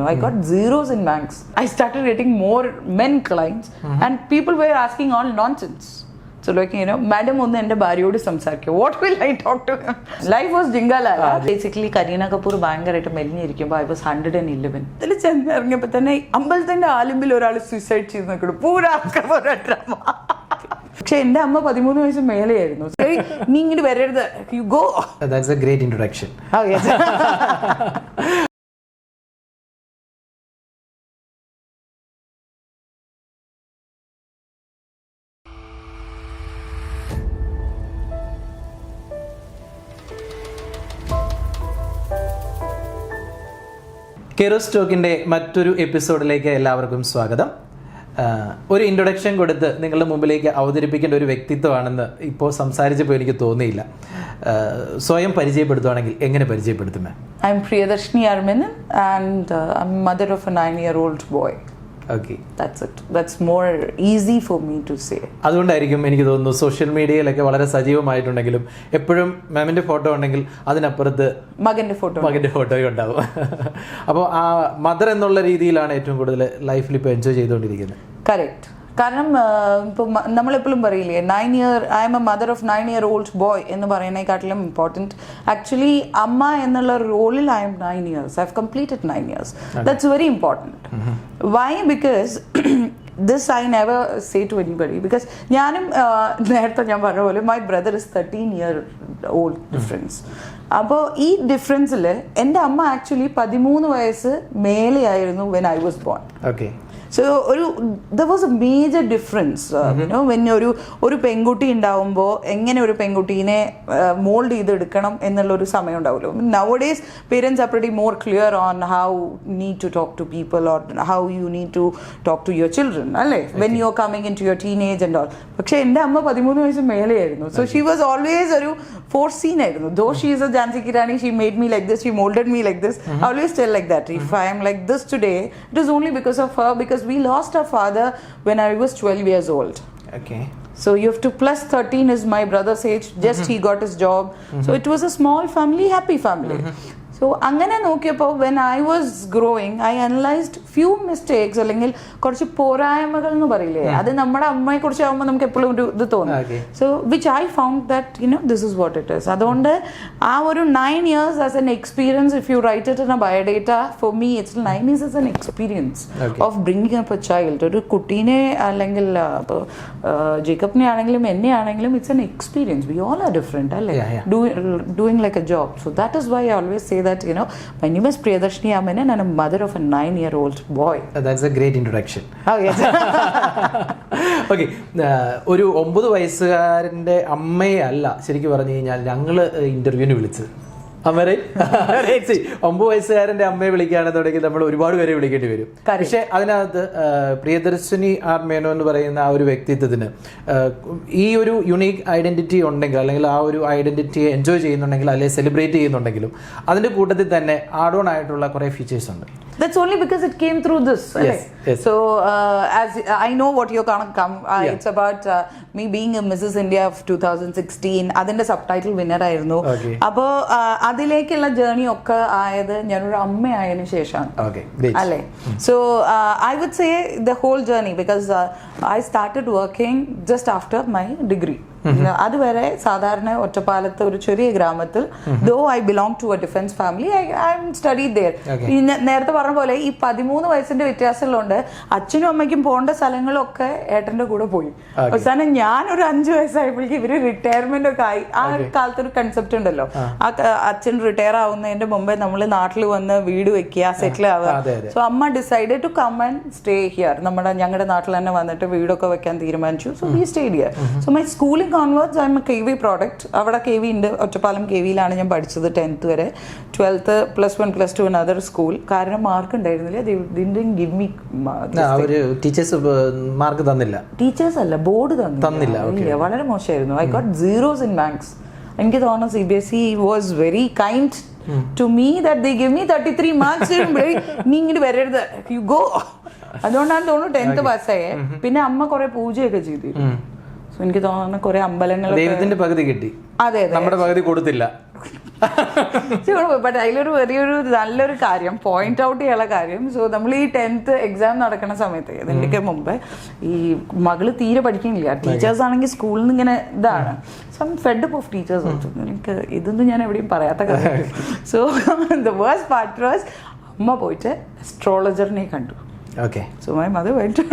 ആയിരുന്നു. I got zeros in banks. I started getting more men clients and people were asking all nonsense. So like, madam ഒന്ന് എൻ്റെ ഭാര്യയോട് സംസാരിക്കും. What will I talk to him? Life was ജിംഗാല. Basically Kareena Kapoor ഭയങ്കരമായിട്ട് മെലിഞ്ഞിരിക്കുമ്പോൾ I was 111. ഇതിൽ ചെന്ന് ഇറങ്ങിയപ്പോൾ തന്നെ അമ്പലത്തിൻ്റെ ആലുമ്പിൽ ഒരാൾ സൂസൈഡ് ചെയ്ത് നിൽക്കണം. പൂരാ ഡ്രാമ. പക്ഷെ എന്റെ അമ്മ 13 വയസ്സ് മേലെയായിരുന്നു. നീ ഇങ്ങോട്ട് വരരുത്, you go. That's a great introduction. Oh yes. Kairos ടോക്കിൻ്റെ മറ്റൊരു എപ്പിസോഡിലേക്ക് എല്ലാവർക്കും സ്വാഗതം. ഒരു ഇൻട്രൊഡക്ഷൻ കൊടുത്ത് നിങ്ങളുടെ മുമ്പിലേക്ക് അവതരിപ്പിക്കേണ്ട ഒരു വ്യക്തിത്വമാണെന്ന് ഇപ്പോൾ സംസാരിച്ചപ്പോൾ എനിക്ക് തോന്നിയില്ല. സ്വയം പരിചയപ്പെടുത്തുവാണെങ്കിൽ എങ്ങനെ പരിചയപ്പെടുത്തുമേ? I am Priyadarshini R Menon and I'm mother of a 9-year-old boy. Okay. That's it. That's more easy for me to say. അതുകൊണ്ടായിരിക്കും എനിക്ക് തോന്നുന്നു സോഷ്യൽ മീഡിയയിലൊക്കെ വളരെ സജീവമായിട്ടുണ്ടെങ്കിലും എപ്പോഴും മാമിൻ്റെ ഫോട്ടോ ഉണ്ടെങ്കിൽ അതിനപ്പുറത്ത് മകൻ്റെ ഫോട്ടോയും ഉണ്ടാവും. അപ്പോൾ ആ മദർ എന്നുള്ള രീതിയിലാണ് ഏറ്റവും കൂടുതൽ ലൈഫിൽ ഇപ്പോൾ എൻജോയ് ചെയ്തുകൊണ്ടിരിക്കുന്നത്. കറക്റ്റ്. കാരണം ഇപ്പോൾ നമ്മളെപ്പോഴും പറയില്ലേ, I M A mother of 9-year-old boy എന്ന് പറയുന്നതിനെക്കാട്ടിലും ഇമ്പോർട്ടൻറ്റ് ആക്ച്വലി അമ്മ എന്നുള്ള റോളിൽ I M 9 years. I have completed 9 years. That's very important. Why? Because this I never say to anybody. Because ഞാനും നേരത്തെ ഞാൻ പറഞ്ഞ പോലെ my brother is 13-year-old difference. അപ്പോൾ ഈ ഡിഫറൻസിൽ എൻ്റെ അമ്മ ആക്ച്വലി 13 വയസ്സ് മേലെയായിരുന്നു when I was born. Okay. So there was a major difference, when ഒരു പെൺകുട്ടി ഉണ്ടാവുമ്പോൾ എങ്ങനെ ഒരു പെൺകുട്ടീനെ മോൾഡ് ചെയ്തെടുക്കണം എന്നുള്ളൊരു സമയം ഉണ്ടാവുമല്ലോ. Nowadays parents are pretty more clear on how need to talk to people or how you need to talk to your children, അല്ലേ, when you're coming into your teenage and all. പക്ഷേ എൻ്റെ അമ്മ 13 വയസ്സ് മേലെയായിരുന്നു. So she was always ഒരു fours scene ആയിരുന്നു. Though she is a Jhansi Ki Rani, she made me like this, she molded me like this. I always tell like that. If I am like this today, it is only because of her, because we lost our father when I was 12 years old. Okay. So you have to plus 13 is my brother's age. Just he got his job. So it was a small family, happy family. So അങ്ങനെ നോക്കിയപ്പോൾ when I was growing, I analyzed few mistakes, അല്ലെങ്കിൽ കുറച്ച് പോരായ്മകൾ എന്ന് പറയില്ലേ, അത് നമ്മുടെ അമ്മയെ കുറിച്ച് ആകുമ്പോൾ നമുക്ക് എപ്പോഴും ഒരു ഇത് തോന്നും. So which I found that this is what it is. അതുകൊണ്ട് ആ ഒരു 9 years as an experience, if you write it in a biodata, for me it's 9 years as an experience of bringing up a child. ഒരു കുട്ടീനെ അല്ലെങ്കിൽ ഇപ്പോൾ ജേക്കബിനെ ആണെങ്കിലും എന്നെ ആണെങ്കിലും it's an experience. We all are different, അല്ലേ, doing like a job. So that is why I always say that my name is Priyadarshini R Menon and I'm a mother of a 9-year-old boy. That's a great introduction. Oh yes. Okay. ഒരു 9 വയസ്സുകാരൻ്റെ അമ്മയെ അല്ല ശരിക്കും പറഞ്ഞു കഴിഞ്ഞാൽ ഞങ്ങൾ ഇന്റർവ്യൂവിന് വിളിച്ചത്. 9 വയസ്സുകാരൻ്റെ അമ്മയെ വിളിക്കുകയാണെന്നുണ്ടെങ്കിൽ നമ്മൾ ഒരുപാട് പേരെ വിളിക്കേണ്ടി വരും. പക്ഷെ അതിനകത്ത് പ്രിയദർശിനി ആർ മേനോ എന്ന് പറയുന്ന ആ ഒരു വ്യക്തിത്വത്തിന് ഈ ഒരു യുണീക്ക് ഐഡന്റിറ്റി ഉണ്ടെങ്കിൽ, അല്ലെങ്കിൽ ആ ഒരു ഐഡന്റിറ്റിയെ എൻജോയ് ചെയ്യുന്നുണ്ടെങ്കിൽ, അല്ലെങ്കിൽ സെലിബ്രേറ്റ് ചെയ്യുന്നുണ്ടെങ്കിൽ അതിന്റെ കൂട്ടത്തിൽ തന്നെ ആഡ് ഓൺ ആയിട്ടുള്ള കുറെ ഫീച്ചേഴ്സ് ഉണ്ട്. That's only because it came through this. Yes, yes. So as I know what you're gonna come, it's about me being a Mrs. India of 2016. അതിന്റെ സബ്ടൈറ്റിൽ വിന്നർ ആയിരുന്നു. അപ്പോൾ അതിലേക്കുള്ള ജേർണി ഒക്കെ ആയത് ഞാനൊരു അമ്മയായതിനു ശേഷമാണ്, അല്ലേ. So I would say the whole journey, because I started working just after my degree. അതുവരെ സാധാരണ ഒറ്റപ്പാലത്ത് ഒരു ചെറിയ ഗ്രാമത്തിൽ, though I belong to a defence family, I studied there. നേരത്തെ പറഞ്ഞ പോലെ ഈ 13 വയസ്സിന്റെ വ്യത്യാസമുള്ളതുകൊണ്ട് അച്ഛനും അമ്മയ്ക്കും പോകേണ്ട സ്ഥലങ്ങളൊക്കെ ഏട്ടന്റെ കൂടെ പോയി. അവസാനം ഞാനൊരു 5 വയസ്സായപ്പോഴേക്കും ഇവര് റിട്ടയർമെന്റ് ഒക്കെ ആയി. ആ കാലത്തൊരു കൺസെപ്റ്റ് ഉണ്ടല്ലോ, ആ അച്ഛൻ റിട്ടയർ ആവുന്നതിന്റെ മുമ്പേ നമ്മൾ നാട്ടിൽ വന്ന് വീട് വെക്കുക, സെറ്റിൽ ആവുക. സോ അമ്മ decided to come and stay here. ഞങ്ങളുടെ നാട്ടിൽ തന്നെ വന്നിട്ട് വീടൊക്കെ വെക്കാൻ തീരുമാനിച്ചു. So we stayed here. So my schooling onwards I'm a KV product. അവിടെ KV ഉണ്ട്, ഒറ്റപ്പാലം KVയിലാണ് ഞാൻ പഠിച്ചത് 10th വരെ. 12th +1 +2 another school. കാരണം മാർക്ക് ഉണ്ടായിരുന്നില്ല. they didn't give me അവര് ടീച്ചേഴ്സ് മാർക്ക് തന്നില്ല. ടീച്ചേഴ്സ് അല്ല, ബോർഡ് തന്നില്ല. വളരെ മോശമായിരുന്നു. I got zeros in banks. എനിക്ക് തോന്നുന്നു CBSE was very kind to me that they give me 33 marks. നീ ഇങ്ങോട്ട് വരരുത്, you go. അതുകൊണ്ടാണ് തോന്നുന്നു 10th പാസ്സായേ. പിന്നെ അമ്മ കുറെ പൂജയൊക്കെ ചെയ്തിരുന്നു. സോ എനിക്ക് തോന്നുന്നു കുറെ അമ്പലങ്ങൾ ദൈവത്തിന്റെ പകുതി കിട്ടി, അതെ നമ്മുടെ പകുതി കൊടുത്തില്ല. ബട്ട് അതിലൊരു വലിയൊരു നല്ലൊരു കാര്യം പോയിന്റ് ഔട്ട് ചെയ്യാനുള്ള കാര്യം, സോ നമ്മൾ ഈ 10th എക്സാം നടക്കുന്ന സമയത്ത് ഇതിൻ്റെയൊക്കെ മുമ്പ് ഈ മകള് തീരെ പഠിക്കുന്നില്ല, ടീച്ചേഴ്സ് ആണെങ്കിൽ സ്കൂളിൽ നിന്ന് ഇങ്ങനെ ഇതാണ്, സം ഫെഡ് ഓഫ് ടീച്ചേഴ്സ്. എനിക്ക് ഇതൊന്നും ഞാൻ എവിടെയും പറയാത്ത കാര്യം. So the worst part was അമ്മ പോയിട്ട് അസ്ട്രോളജറിനെ കണ്ടു. Okay. So my mother went to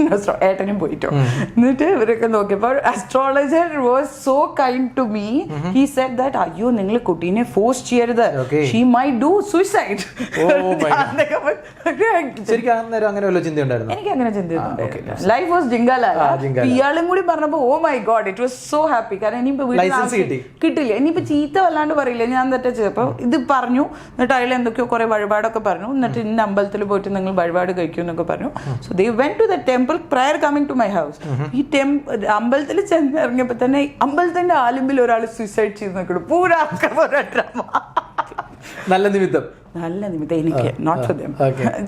ഏട്ടനും പോയിട്ടോ. എന്നിട്ട് ഇവരൊക്കെ നോക്കിയപ്പോൾ astrologer was so kind to me. He said that അയ്യോ നിങ്ങൾ കുട്ടീനെ ഫോഴ്സ് ചെയ്യരുത്, she might do suicide. എനിക്ക് അങ്ങനെ ചിന്തയുണ്ടായിരുന്നു. Life was ജിങ്കാല. ഇയാളും കൂടി പറഞ്ഞപ്പോ oh my god it was so happy. കാരണം ഇനിയിപ്പോ കിട്ടില്ല, ഇനിയിപ്പോ ചീത്ത വല്ലാണ്ട് പറയില്ല, ഞാൻ തെറ്റാ ചെയ്തപ്പോ ഇത് പറഞ്ഞു. എന്നിട്ട് അയാൾ എന്തൊക്കെയോ കുറെ വഴിപാടൊക്കെ പറഞ്ഞു. എന്നിട്ട് ഇന്ന അമ്പലത്തിൽ പോയിട്ട് നിങ്ങൾ വഴിപാട് കഴിക്കും എന്നൊക്കെ പറഞ്ഞു. So they went to the temple prior coming to my house. ഈ അമ്പലത്തിൽ ചെന്ന് ഇറങ്ങിയപ്പോ തന്നെ അമ്പലത്തിന്റെ ആലുമ്പിൽ ഒരാൾ സൂസൈഡ് ചെയ്ത് നോക്കണം. പൂരാ നല്ല നിമിത്തം എനിക്ക്, നോട്ട് ഫോർ ദം.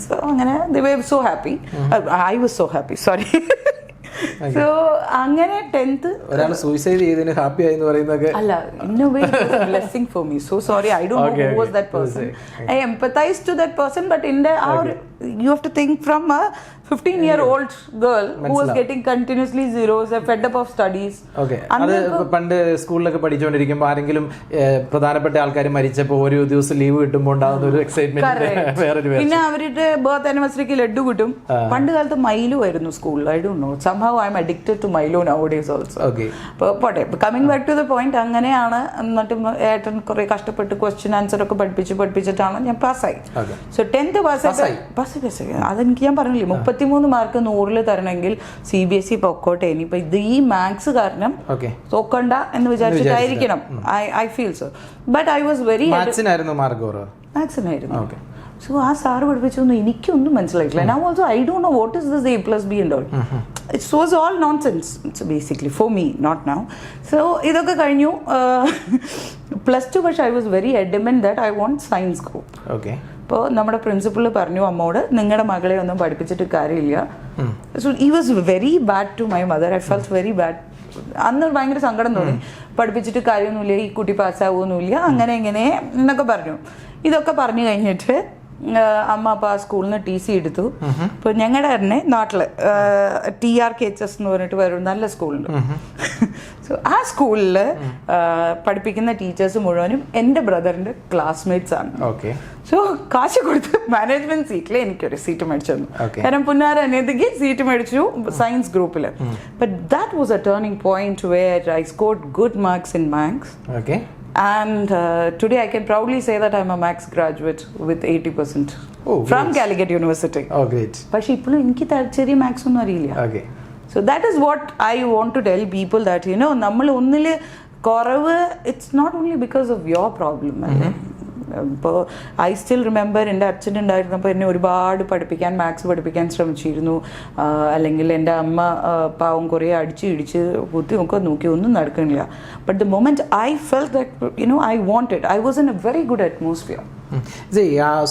സോ അങ്ങനെ they were so happy. I was so happy, sorry. So അങ്ങനെ 10th ഒരാൾ സൂയിസൈഡ് ചെയ്തതിന് ഹാപ്പി ആയി എന്ന് പറയുന്നതൊക്കെ അല്ല, in a way it was a blessing for me. So sorry, I don't know who was that person. I empathize to that person, but in the you have to think from a 15-year-old girl who was getting continuously zeros, fed up of studies. അത് പണ്ട് സ്കൂളിലൊക്കെ പഠിച്ചുകൊണ്ടിരിക്കുമ്പോൾ ആരെങ്കിലും പ്രധാനപ്പെട്ട ആൾക്കാർ മരിച്ചപ്പോൾ ഒരു ദിവസം leave കിട്ടുമ്പോൾ ഉണ്ടാകുന്ന ഒരു എക്സൈറ്റ്മെന്റ്. പിന്നെ അവരുടെ ബർത്ത് ആനിവേഴ്സറിക്ക് ലഡ്ഡു കിട്ടും. പണ്ട് കാലത്ത് മൈലു ആയിരുന്നു സ്കൂളിൽ. I don't know, somehow I am addicted to Milo nowadays also. അപ്പോൾ പോട്ടെ, coming back to the point, അങ്ങനെയാണ്. എന്നിട്ട് ഏട്ടൻ കുറെ കഷ്ടപ്പെട്ട് ക്വസ്റ്റ്യൻ ആൻസർ ഒക്കെ പഠിപ്പിച്ചിട്ടാണ് ഞാൻ പാസ്സായി. സോ 10th പാസ്സായി. അതെനിക്ക് ഞാൻ പറഞ്ഞില്ലേ 33 മാർക്ക് 100 തരണമെങ്കിൽ CBSE പൊക്കോട്ടെ. ഇനിയിപ്പോ ഇത് ഈ മാത്സ് കാരണം തോക്കണ്ട എന്ന് വിചാരിച്ചിട്ടായിരിക്കണം. I feel so. But I was very മാത്സിനായിരുന്നു. സോ ആ സാറ് പഠിപ്പിച്ചൊന്നും എനിക്കൊന്നും മനസ്സിലായിട്ടില്ല. Now also I don't know what is this A+B and all. It was all nonsense basically for me, not now. So ഇതൊക്കെ കഴിഞ്ഞു. +2 പക്ഷേ I was very adamant that I want science group. അപ്പോൾ നമ്മുടെ principal പറഞ്ഞു അമ്മോട്, നിങ്ങളുടെ മകളെ ഒന്നും പഠിപ്പിച്ചിട്ട് കാര്യമില്ല. So he was very bad to my mother. I felt very bad. അന്ന് ഭയങ്കര സങ്കടം തോന്നി. പഠിപ്പിച്ചിട്ട് കാര്യമൊന്നുമില്ല, ഈ കുട്ടി പാസ്സാവുമൊന്നുമില്ല, അങ്ങനെ ഇങ്ങനെ എന്നൊക്കെ പറഞ്ഞു. ഇതൊക്കെ പറഞ്ഞു കഴിഞ്ഞിട്ട് അമ്മ അപ്പോൾ ആ സ്കൂളിൽ നിന്ന് TC എടുത്തു. ഇപ്പോൾ ഞങ്ങളുടെ തന്നെ നാട്ടിൽ TRKHS എന്ന് പറഞ്ഞിട്ട് വരും നല്ല സ്കൂളുണ്ട്. സോ ആ സ്കൂളിൽ പഠിപ്പിക്കുന്ന ടീച്ചേഴ്സ് മുഴുവനും എൻ്റെ ബ്രദറിൻ്റെ ക്ലാസ്മേറ്റ്സ് ആണ്. സോ കാശ് കൊടുത്ത് മാനേജ്മെന്റ് സീറ്റിൽ എനിക്കൊരു സീറ്റ് മേടിച്ചു തന്നു. കാരണം പുന്നാര അനിയത്തിക്ക് സീറ്റ് മേടിച്ചു സയൻസ് ഗ്രൂപ്പിൽ. But that was a turning point where I scored good marks in maths. And today I can proudly say that I'm a maths graduate with 80% from Calicut University. Great. പക്ഷേ ഇപ്പോഴും എനിക്ക് ചെറിയ maths ഒന്നും അറിയില്ല. So that is what I want to tell people, that you know നമ്മൾ ഒന്നിൽ കുറവ്, it's not only because of your problem. ഇപ്പോൾ ഐ സ്റ്റിൽ റിമെമ്പർ എൻ്റെ അച്ഛൻ ഉണ്ടായിരുന്നപ്പോൾ എന്നെ ഒരുപാട് പഠിപ്പിക്കാൻ, മാത്സ് പഠിപ്പിക്കാൻ ശ്രമിച്ചിരുന്നു. അല്ലെങ്കിൽ എൻ്റെ അമ്മ പാവം കുറേ അടിച്ച് ഇടിച്ച് കുത്തി നോക്കി ഒന്നും നടക്കണില്ല. But the moment I felt that I wanted, I was in a very good atmosphere.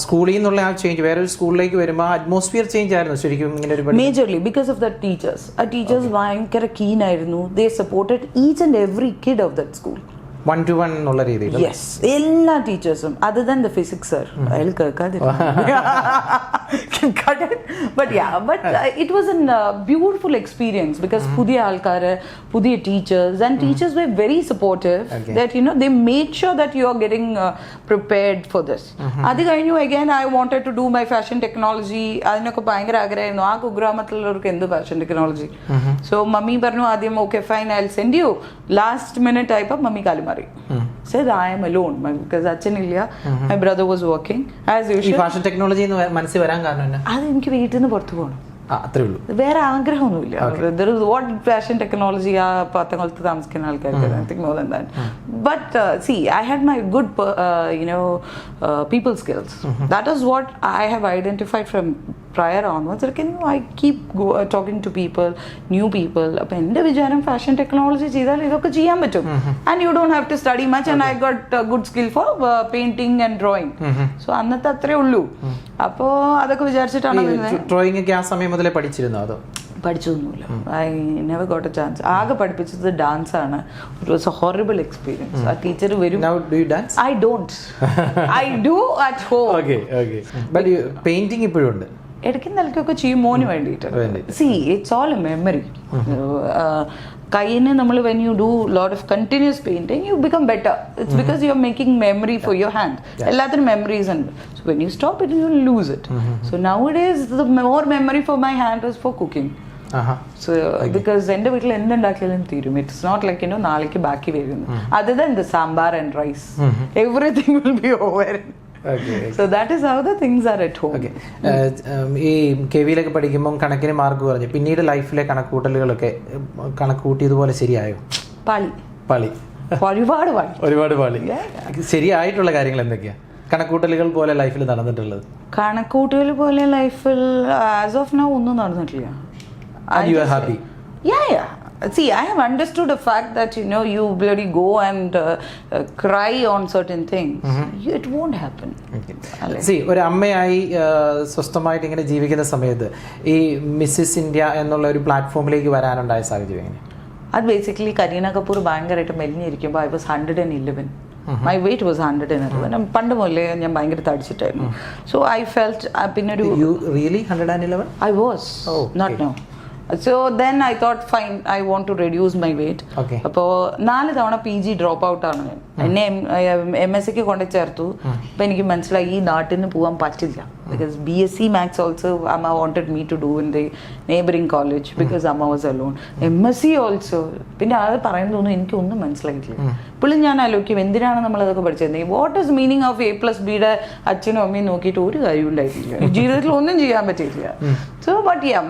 സ്കൂളിൽ നിന്നുള്ള ആ ചേഞ്ച് വേറൊരു സ്കൂളിലേക്ക് വരുമ്പോൾ അറ്റ്മോസ്ഫിയർ ചേഞ്ച് ആയിരുന്നു ശരിക്കും ഇങ്ങനെ ഒരു majorly because of the teachers. ആ ടീച്ചേഴ്സ് ഭയങ്കര കീൻ ആയിരുന്നു. They supported each and every kid of that school. 1-to-1 എന്നുള്ള രീതിയിൽ. യെസ്, എല്ലാ ടീച്ചേഴ്സും other than the physics sir. അയാൾ കേൾക്കാതിരുന്നു. But it was an beautiful experience because പുതിയ ആൾക്കാർ, പുതിയ teachers, and teachers were very supportive that they made sure that you are getting prepared for this. അത് കഴിഞ്ഞു again I wanted to do my fashion technology. അതിനൊക്കെ ഭയങ്കര ആഗ്രഹമായിരുന്നു. ആ കുഗ്രാമത്തിലുള്ളവർക്ക് എന്ത് ഫാഷൻ ടെക്നോളജി. സോ മമ്മി പറഞ്ഞു ആദ്യം okay fine I will send you. Last minute ആയപ്പോൾ മമ്മി കാലി said I am alone because അച്ഛനില്ല. My brother was working as usual. Fashion technology മനസ്സിൽ വരാൻ കാരണം അത് എനിക്ക് വീട്ടിൽ നിന്ന് പുറത്തു പോകണം, അത്രേ ഉള്ളൂ. വേറെ ആഗ്രഹമൊന്നുമില്ല. വാട്ട് ഫാഷൻ ടെക്നോളജി ആ പത്തംകുളത്ത് താമസിക്കുന്ന ആൾക്കാർക്ക് I think more than that. But C I had my good people skills. That is what I have identified from prior onwards. I keep talking to people, new people. അപ്പോൾ എൻ്റെ വിചാരം fashion technology ചെയ്താൽ ഇതൊക്കെ ചെയ്യാൻ പറ്റും. And you don't have to study much. And I got good skill for painting and drawing. So അന്നത്തെ അത്രേ ഉള്ളൂ. അപ്പോൾ അതൊക്കെ വിചാരിച്ചിട്ടാണ്. ഡ്രോയിങ് ഒക്കെ ആ സമയം മുതലേ പഠിച്ചിരുന്നോ അതോ? പഠിച്ചൊന്നുമില്ല. I never got a chance. ആകെ പഠിപ്പിച്ചത് ഡാൻസ് ആണ്. It was a horrible experience. ആ ടീച്ചർ വരും. I don't. I do at home. Painting ഇപ്പോഴും ഉണ്ട്. ഇടയ്ക്കും നിലയ്ക്കൊക്കെ ചെയ്യും മോന് വേണ്ടിയിട്ട്. See it's all a memory. കയ്യിന് നമ്മൾ when you do lot of continuous painting you become better. It's because you are making memory for your hand. എല്ലാത്തിനും മെമ്മറീസ് ഉണ്ട്. So when you stop it you lose it. So now days the more memory for my hand was four cooking. So because എൻ്റെ വീട്ടിൽ എന്തുണ്ടാക്കിയാലും തീരും. It's not like നാളേക്ക് ബാക്കി വരുന്നു. Other than the sambar and rice everything will be over. So that is how the things are at home. ഈ കെവിയിലൊക്കെ പഠിക്കുമ്പോൾ കണക്കിന് mark പറഞ്ഞു. പിന്നീട് ലൈഫിലെ കണക്കൂട്ടലുകളൊക്കെ കണക്കൂട്ടിയതുപോലെ ശരിയായോ? പാളി ഒരുപാട് പാളി. ശരിയായിട്ടുള്ള കാര്യങ്ങൾ എന്തൊക്കെയാ കണക്കൂട്ടലുകൾ പോലെ ലൈഫിൽ നടന്നിട്ടുള്ളത്? കണക്കൂട്ടൽ പോലെ ലൈഫിൽ ആസ് ഓഫ് നൗ ഒന്നും നടന്നിട്ടില്ല. You are happy? Yeah. See, I have understood the fact that you bloody go and cry on certain things. It won't happen. See, ഒരു അമ്മയായി സ്വസ്ഥമായിട്ട് ഇങ്ങനെ ജീവിക്കുന്ന സമയത്ത് ഈ മിസ്സിസ് ഇന്ത്യ എന്നുള്ള ഒരു പ്ലാറ്റ്ഫോമിലേക്ക് വരാനുണ്ടായ സാഹചര്യം എങ്ങനെ? അത് ബേസിക്കലി കരീന കപൂർ ഭയങ്കരമായിട്ട് മെലിഞ്ഞിരിക്കുമ്പോൾ I was 111. My weight was 111. പണ്ട് മുതലേ ഞാൻ ഭയങ്കര തടിച്ചിട്ടായിരുന്നു. So I felt പിന്നെ ഒരു You really 111? I was. Not now. So then I thought fine, I want to reduce my weight. അപ്പോൾ 4 തവണ PG ഡ്രോപ്പ് ഔട്ട് ആണ് ഞാൻ. എന്നെ MSc കൊണ്ട് ചേർത്തു. അപ്പോൾ എനിക്ക് മനസ്സിലായി ഈ നാട്ടിൽ നിന്ന് പോകാൻ പറ്റില്ല. Because BSc Maths also Amma wanted me to do in the neighboring college because Amma was alone. MSc also. പിന്നെ അത് പറയുന്നതൊന്നും എനിക്കൊന്നും മനസ്സിലായിട്ടില്ല. ഇപ്പോഴും ഞാൻ ആലോചിക്കും എന്തിനാണ് നമ്മളതൊക്കെ പഠിച്ചത്. വാട്ട് ഈസ് മീനിങ് ഓഫ് A+Bയുടെ അച്ഛനും അമ്മയും നോക്കിയിട്ട് ഒരു കാര്യം ഉണ്ടായിട്ടില്ല. ജീവിതത്തിൽ ഒന്നും ചെയ്യാൻ പറ്റിയിട്ടില്ല. So but yeah,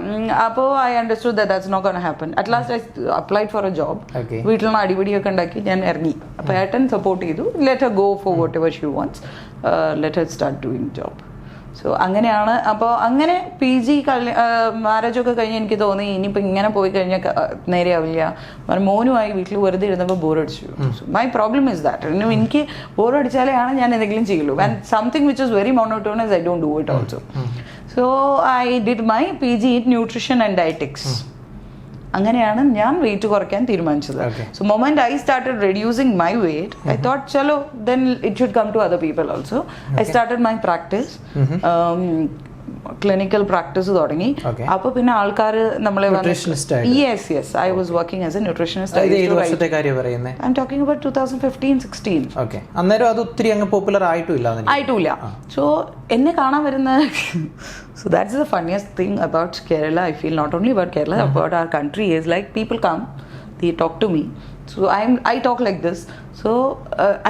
അപ്പോൾ I understood that that's not going to happen. At last I applied for a job. വീട്ടിൽ നിന്ന് അടിപൊളിയൊക്കെ ഉണ്ടാക്കി ഞാൻ ഇറങ്ങി. അപ്പോൾ ഏട്ടൻ സപ്പോർട്ട് ചെയ്തു. Let her go for whatever she wants. Let her start doing job. So അങ്ങനെയാണ്. അപ്പോൾ അങ്ങനെ PG മാരേജൊക്കെ കഴിഞ്ഞ് എനിക്ക് തോന്നി ഇനിയിപ്പോൾ ഇങ്ങനെ പോയി കഴിഞ്ഞാൽ നേരെയാവില്ല. മോനുമായി വീട്ടിൽ വെറുതെ ഇരുന്നപ്പോൾ ബോറടിച്ചു. മൈ പ്രോബ്ലം ഇസ് ദാറ്റ് എനിക്ക് ബോറടിച്ചാലേ ആണ് ഞാൻ എന്തെങ്കിലും ചെയ്യുള്ളൂ. And something which is very monotonous I don't do it also. So I did my PG in nutrition and dietetics. അങ്ങനെയാണ് ഞാൻ വെയിറ്റ് കുറയ്ക്കാൻ തീരുമാനിച്ചത്. So moment I started reducing my weight I thought ചലോ then it should come to other people also. I started my practice, clinical practice തുടങ്ങി. അപ്പൊ പിന്നെ ആൾക്കാർ നമ്മളെ yes I was working as a nutritionist. I am talking about 2015-16. അന്നേരം അത് ഒത്തിരി അങ്ങ് പോപ്പുലർ ആയിട്ടില്ല. സോ എന്നെ കാണാൻ വരുന്ന so that's the funniest thing about Kerala, I feel, not only about Kerala, about our country, is like people come, they talk to me. So I talk like this. So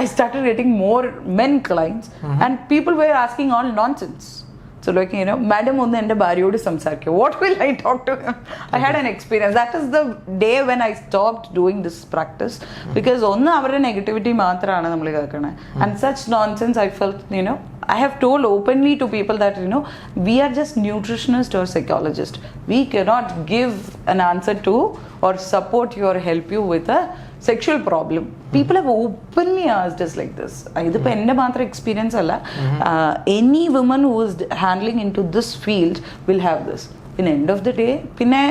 I started getting more men clients and people were asking all nonsense. So like, madam onnu ende bhariyode samsarikku, what will I talk to him? I had an experience. That is the day when I stopped doing this practice because onnu avare negativity maatrana nammal kekkana and such nonsense. I felt, I have told openly to people that we are just nutritionists or psychologists. We cannot give an answer to or support you or help you with a sexual problem. People have openly asked us like this. ഇതിപ്പോൾ എൻ്റെ മാത്രം experience അല്ല. Any woman who is handling into this field will have this. In end of the day, പിന്നെ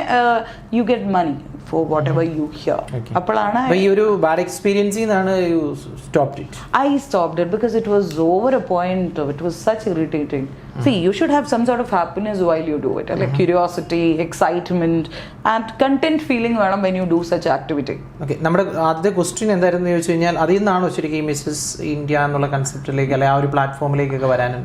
you get money for whatever you hear. അപ്പോഴാണ് ഈ ഒരു bad എക്സ്പീരിയൻസിൽ നിന്നാണ് you stopped it. I stopped it because it was over a point. It was such irritating. See, you should have some sort of happiness while you do it, like curiosity, excitement and content feeling when you do such activity. Okay, നമ്മുടെ ആദ്യത്തെ question എന്തായിരുന്നു എന്ന് ചോദിച്ചു കഴിഞ്ഞാൽ അതിൽ നിന്നാണോ ശരിക്കും Mrs India എന്നുള്ള കൺസെപ്റ്റിലേക്ക് അല്ലെ ആ ഒരു പ്ലാറ്റ്ഫോമിലേക്കൊക്കെ വരാനും?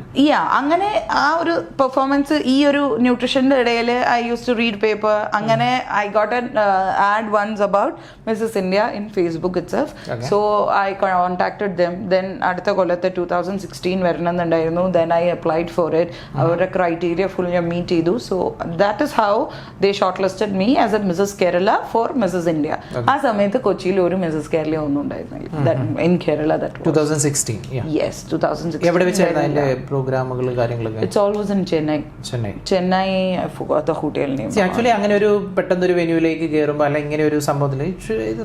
അങ്ങനെ ആ ഒരു പെർഫോമൻസ് ഈ ഒരു ന്യൂട്രീഷന്റെ ഇടയിൽ I use to read paper. അങ്ങനെ ഐ ഗോട്ട് an ad once about Mrs. India in Facebook itself. So I contacted them. Then അടുത്ത കൊല്ലത്തെ 2016 വരണമെന്നുണ്ടായിരുന്നു. Then I applied for it. അവരുടെ ക്രൈറ്റീരിയ ഫുൾ ഞാൻ മീറ്റ് ചെയ്തു. So that is how they shortlisted me as a Mrs Kerala for Mrs India. ആ സമയത്ത് കൊച്ചിയിൽ ഒരു മിസസ് കേരള ഒന്നും ഉണ്ടായിരുന്നില്ല. In Kerala that 2016. യെസ് 2016. എവിടെ വെച്ചായിരുന്നു അതിന്റെ പ്രോഗ്രാമുകൾ കാര്യങ്ങളൊക്കെ? It's all was in Chennai. I forgot the hotel name. Actually അങ്ങനെ ഒരു പെട്ടെന്ന് ഒരു വെന്യൂലേക്ക് കയറുമ്പോൾ അല്ലെങ്കിൽ ഇങ്ങനെ ഒരു സംഭവത്തിൽ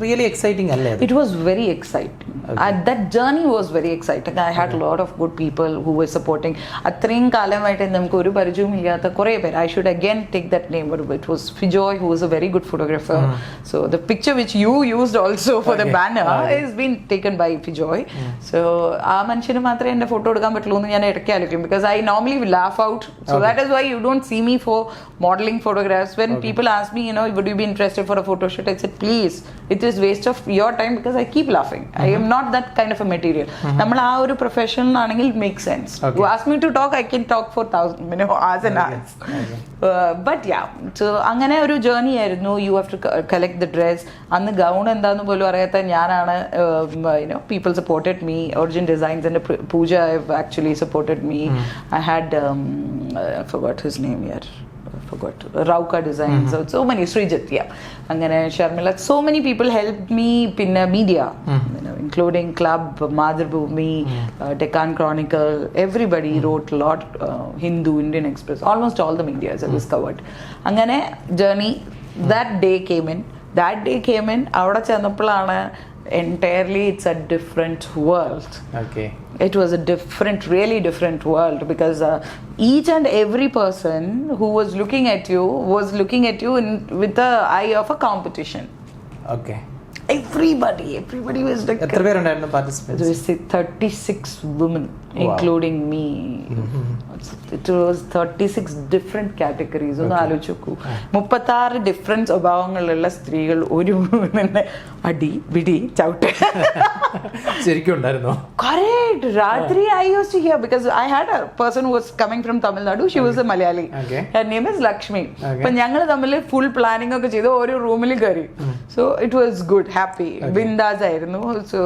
റിയലി എക്സൈറ്റിംഗ് അല്ലേ? It was very exciting. That journey was very exciting. I had a lot of good people who were supporting. അത്രയും കാലമായിട്ട് നമുക്ക് ഒരു പരിചയവും ഇല്ലാത്ത കുറേ പേര്. I should again take that name. It was Fijoy, who was a very good photographer. So the picture which you used also for the banner has been taken by Fijoy. So ആ മനുഷ്യന് മാത്രമേ എൻ്റെ photo എടുക്കാൻ പറ്റുള്ളൂ എന്ന് ഞാൻ ഇടയ്ക്ക് ആലോചിക്കും, because I normally laugh out. So that is why you don't see me for modeling photographs. When people ask me, would you be interested for a photo shoot, I said please, it is waste of your time, because I keep laughing. I am not that kind of a material. നമ്മൾ ആ ഒരു professional ആണെങ്കിൽ it makes sense. You ask me to talk, I can talk for hours and hours. But yeah, so അങ്ങനെ ഒരു journey ആയിരുന്നു. You have to collect the dress. അന്ന് gown എന്താന്ന് പോലും അറിയാത്ത ഞാനാണ്. People supported me. Origin Designs and Pooja have actually supported me. I had I forgot his name here. Rauka Designs. So many, Srijit, angane Sharmila, so many people helped me in media, including Club, Madhubhumi, Deccan Chronicle. Everybody wrote a lot. Hindu, Indian Express, almost all the medias I was covered. Angane journey, that day came in. Avada chenappalana entirely it's a different world. Okay. It was a really different world, because each and every person who was looking at you with the eye of a competition. Okay. Everybody was like, എത്ര പേരുണ്ടായിരുന്നു participants? There was 36 women, including me. It was 36 different categories. ഒന്ന് ആലോചിച്ചു, 36 different സ്വഭാവങ്ങളുള്ള സ്ത്രീകൾ ഒരു അടി പിടി ചവിട്ട് ശരിക്കും ഉണ്ടായിരുന്നോ? Correct. Ratri I used to hear, because I had a person who was coming from Tamil Nadu. She was a Malayali. Her name is Lakshmi. But ഞങ്ങൾ തമ്മിൽ ഫുൾ പ്ലാനിങ് ഒക്കെ ചെയ്ത് ഒരു റൂമിൽ കയറി. So it was good, happy, bindas ആയിരുന്നു. So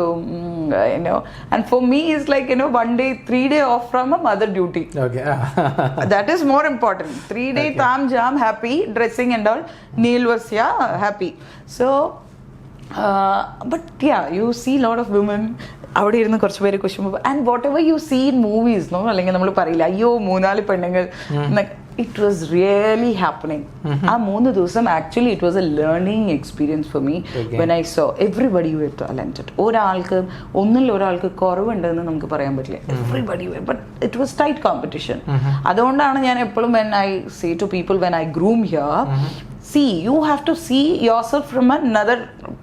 and for me it's like 1 day 3 day off from a mother duty. Okay. That is more important. 3 day tam jam, happy, dressing and all. Neil was happy. So but yeah, you see a lot of women അവിടെ ഇരുന്ന് കുറച്ച് പേര് question, and whatever you see in movies, അല്ലെങ്കിൽ നമ്മൾ പറയില്ല അയ്യോ 3-4 പെണ്ണുങ്ങൾ, it was really happening. ആ 3 ദിവസം actually it was a learning experience for me when I saw everybody were talented. ഒരാൾക്ക് കുറവുണ്ടെന്ന് നമുക്ക് പറയാൻ പറ്റില്ല. Everybody were, but it was tight competition. അതുകൊണ്ടാണ് ഞാൻ എപ്പോഴും when I say to people when I groom here, see, you have to see yourself from another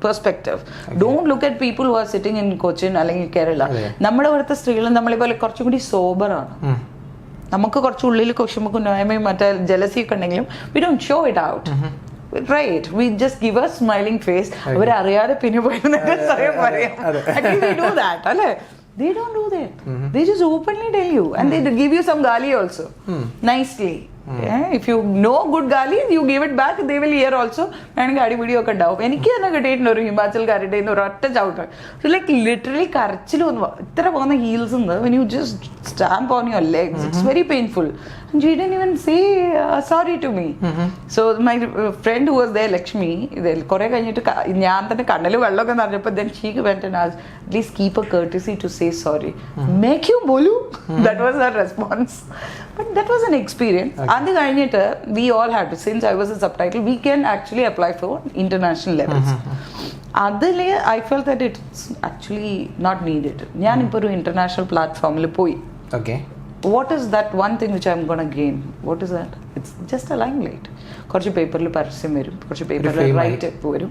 perspective. Don't look at people who are sitting in Cochin അല്ലെങ്കിൽ കേരള. നമ്മുടെ ഇവിടുത്തെ സ്ത്രീകൾ നമ്മളെ പോലെ കുറച്ചും കൂടി സോബറാണ്. നമുക്ക് കുറച്ച് ഉള്ളിൽ കൊശുമ്പും നോയമയും മറ്റേ ജലസിയൊക്കെ ഉണ്ടെങ്കിലും we don't show it out. Right, we just give a smiling face. അവരറിയാതെ പിന്നെ പോയിരുന്നൊക്കെ സ്വയം പറയാം. We do that, അല്ലേ? They don't do that. They just openly tell you, and they give you some gali also, nicely. If you know good gali, you give it back. They will hear also. And gadi video ഒക്കെ ഉണ്ടാവും. എനിക്ക് തന്നെ കിട്ടിയിട്ടുണ്ട് ഒരു ഹിമാചൽക്കാരുടെ ഒരൊറ്റ ചവിട്ട്. Like literally കരച്ചിൽ ഇത്ര പോകുന്ന ഹീൽസ് ഉണ്ട്. When you just stamp on your legs, it's very painful. And she didn't even say sorry to me. So my friend who was there, Lakshmi, കുറെ കഴിഞ്ഞിട്ട് ഞാൻ തന്നെ കണ്ണിൽ വെള്ളമൊക്കെ നിറഞ്ഞപ്പോൾ then she went and asked, at least keep a courtesy to say sorry. Make you bolu. That was her response. But that was an experience. അത് കഴിഞ്ഞിട്ട് we all had to, since I was a subtitle, we can actually apply for international levels. അതിൽ I felt that it's actually not needed. ഞാനിപ്പോൾ ഒരു international പ്ലാറ്റ്ഫോമിൽ പോയി. Okay. What is that one thing which I'm going to gain? What is that? It's just a limelight. കുറച്ച് പേപ്പറിൽ പരസ്യം വരും, കുറച്ച് പേപ്പറിൽ റൈറ്റ് വരും,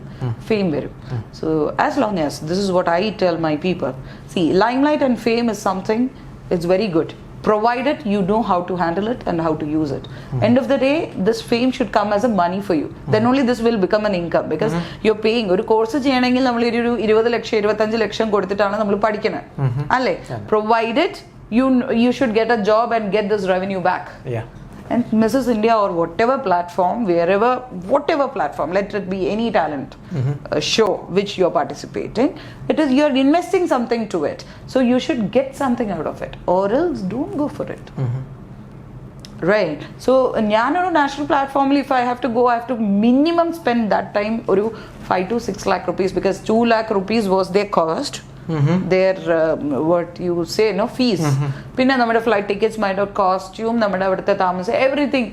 ഫെയിം വരും. So as long as, this is what I tell my people, see, limelight and fame is something, it's very good, provided you know how to handle it and how to use it. End of the day, this fame should come as a money for you. Then only this will become an income, because you're paying. ഒരു course ചെയ്യണമെങ്കിൽ നമ്മൾ ഒരു 20 ലക്ഷം 25 ലക്ഷം കൊടുത്തിട്ടാണ് നമ്മൾ പഠിക്കുന്നത്, അല്ലേ? Provided you should get a job and get this revenue back. And Mrs. India or whatever platform, whatever platform, let it be any talent show which you're participating, it is you're investing something to it, so you should get something out of it, or else don't go for it. Right. So ഞാനൊരു national platform, if I have to go, I have to minimum spend that time ഒരു 5 to 6 lakh rupees, because 2 lakh rupees was their cost. Their what you say, no, fees. പിന്നെ നമ്മുടെ flight tickets, my costume, നമ്മുടെ അവിടുത്തെ താമസം, everything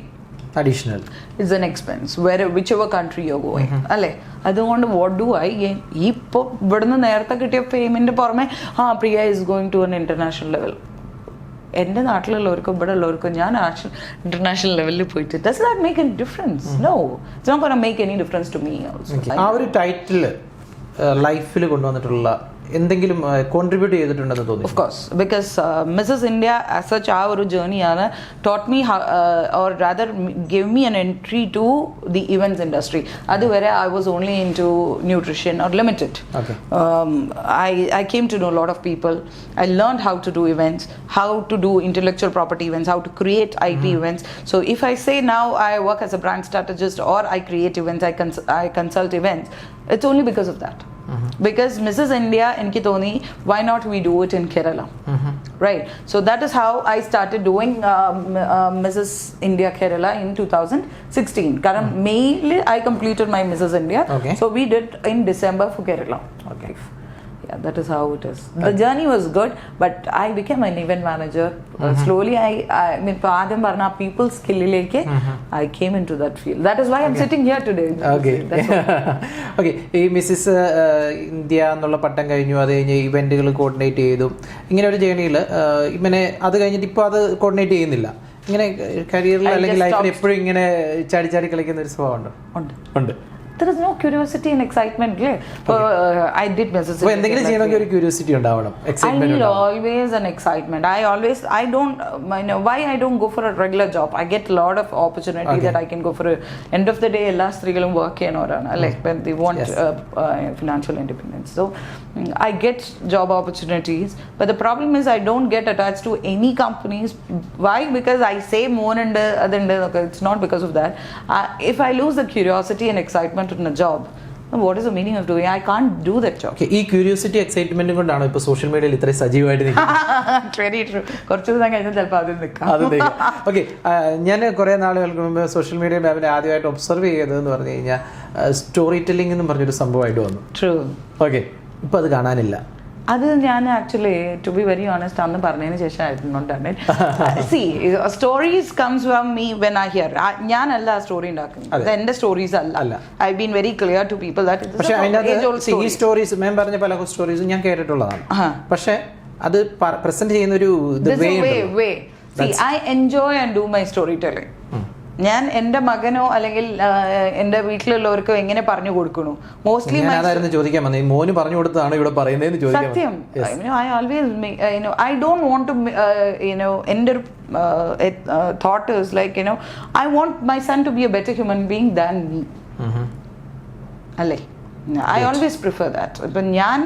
additional is an expense, whichever country you're going, അല്ലേ? അതുകൊണ്ട് what do I gain? ഇപ്പോൾ ഇവിടുന്ന് നേരത്തെ കിട്ടിയ പേയ്മെന്റ് പുറമെ പ്രിയ is going to an international level. എൻ്റെ നാട്ടിലുള്ളവർക്കും ഇവിടെ ഉള്ളവർക്കും ഞാൻ ഇന്റർനാഷണൽ ലെവലിൽ പോയിട്ട് does that make any difference? No, it's not gonna make any difference to me also. ആ ഒരു ടൈറ്റിൽ ലൈഫിൽ കൊണ്ടുവന്നിട്ടുള്ള എന്തെങ്കിലും കോൺട്രിബ്യൂട്ട് ചെയ്തിട്ടുണ്ടെന്ന് തോന്നുന്നു? Of course, because Mrs. India as such ആ ഒരു ജേർണിയാണ് taught me how, or rather gave me an entry to the events industry. അതുവരെ I was only into nutrition or limited. Okay. I came to know a lot of people. I learned how to do events, how to do intellectual property events, how to create IP events. So if I say now I work as a brand strategist or I create events, I consult events, it's only because of that. Because Mrs. India enki thoni, why not we do it in Kerala? Right, so that is how I started doing Mrs. India Kerala in 2016. Karan May I completed my Mrs. India. Okay. So we did in December for Kerala. Okay. Yeah, that is how it is. The journey was good, but I became an event manager. Slowly I mean paadam varna people skill leke I came into that field. That is why I'm sitting here today. Okay. Okay, ഈ Mrs India എന്നുള്ള പട്ടം കഴിഞ്ഞു, അത് കഴിഞ്ഞ് ഇവന്റുകൾ coordinate ചെയ്തു. ഇങ്ങനെ ഒരു ജേണിയിൽ ഇങ്ങനെ അത് കഴിഞ്ഞിട്ട് ഇപ്പോൾ അത് കോർഡിനേറ്റ് ചെയ്യുന്നില്ല. ഇങ്ങനെ കരിയറിൽ അല്ലെങ്കിൽ ലൈഫിൽ എപ്പോഴും ഇങ്ങനെ ചാടി ചാടി കളിക്കുന്ന ഒരു സ്വഭാവം ഉണ്ട്? There is no curiosity and excitement. I did Mrs. അപ്പോൾ എന്തെങ്കിലും ചെയ്യണമെങ്കിൽ ഒരു ക്യൂരിയോസിറ്റി ഉണ്ടാവണം, I need always an excitement. I don't why I don't go for a regular job. I get a lot of opportunity that I can go for. End of the day എല്ലാ സ്ത്രീകളും work ചെയ്യണവരാണ്, like when they want financial independence. So I get job opportunities, but the problem is I don't get attached to any companies. Why? Because I say more and it's not because of that. If I lose the curiosity and excitement in a job, what is the meaning of doing? I can't do that job. ഈ curiosity എക്സൈറ്റ്മെന്റും കൊണ്ടാണ് ഇപ്പോൾ social മീഡിയയിൽ ഇത്രയും സജീവമായിട്ട് നിൽക്കുന്നത്. Very true. കുറച്ച് ദിവസം കഴിഞ്ഞാൽ ചിലപ്പോൾ അതിൽ നിൽക്കാം. ഓക്കെ, ഞാൻ കുറേ നാളുകൾക്ക് മുമ്പ് സോഷ്യൽ മീഡിയയിൽ അവരെ ആദ്യമായിട്ട് ഒബ്സർവ് ചെയ്തതെന്ന് പറഞ്ഞു കഴിഞ്ഞാൽ സ്റ്റോറി ടെല്ലിംഗ് എന്ന് പറഞ്ഞൊരു സംഭവമായിട്ട് വന്നു. ട്രൂ. ഓക്കെ, ഇപ്പം അത് കാണാനില്ല. അത് ഞാൻ actually to be very honest അന്ന് പറഞ്ഞതിന് ശേഷം ആയിരുന്നു. See stories comes from me when I hear. ഞാനല്ല ആ സ്റ്റോറി ഉണ്ടാക്കുന്നത്, എന്റെ സ്റ്റോറീസ് അല്ല. I been very clear to people that. പക്ഷേ ഈ സ്റ്റോറീസ് ഞാൻ പറഞ്ഞ പല സ്റ്റോറീസും ഞാൻ കേട്ടിട്ടുള്ളതാണ്. പക്ഷേ അത് പ്രസന്റ് ചെയ്യുന്ന ഒരു way. See I enjoy and do my story telling. ഞാൻ എൻ്റെ മകനോ അല്ലെങ്കിൽ എൻ്റെ വീട്ടിലുള്ളവർക്കോ എങ്ങനെ പറഞ്ഞു കൊടുക്കണു? മോസ്റ്റ്ലി ചോദിക്കാൻ വന്നത് മോന് പറഞ്ഞു കൊടുത്തതാണ് ഇവിടെ പറയുന്നത്. സത്യം. I always I don't want to എൻ്റെ ഒരു thought is like I want my son to be a better human being than me. അല്ലേ? I always prefer that. ഇപ്പം ഞാൻ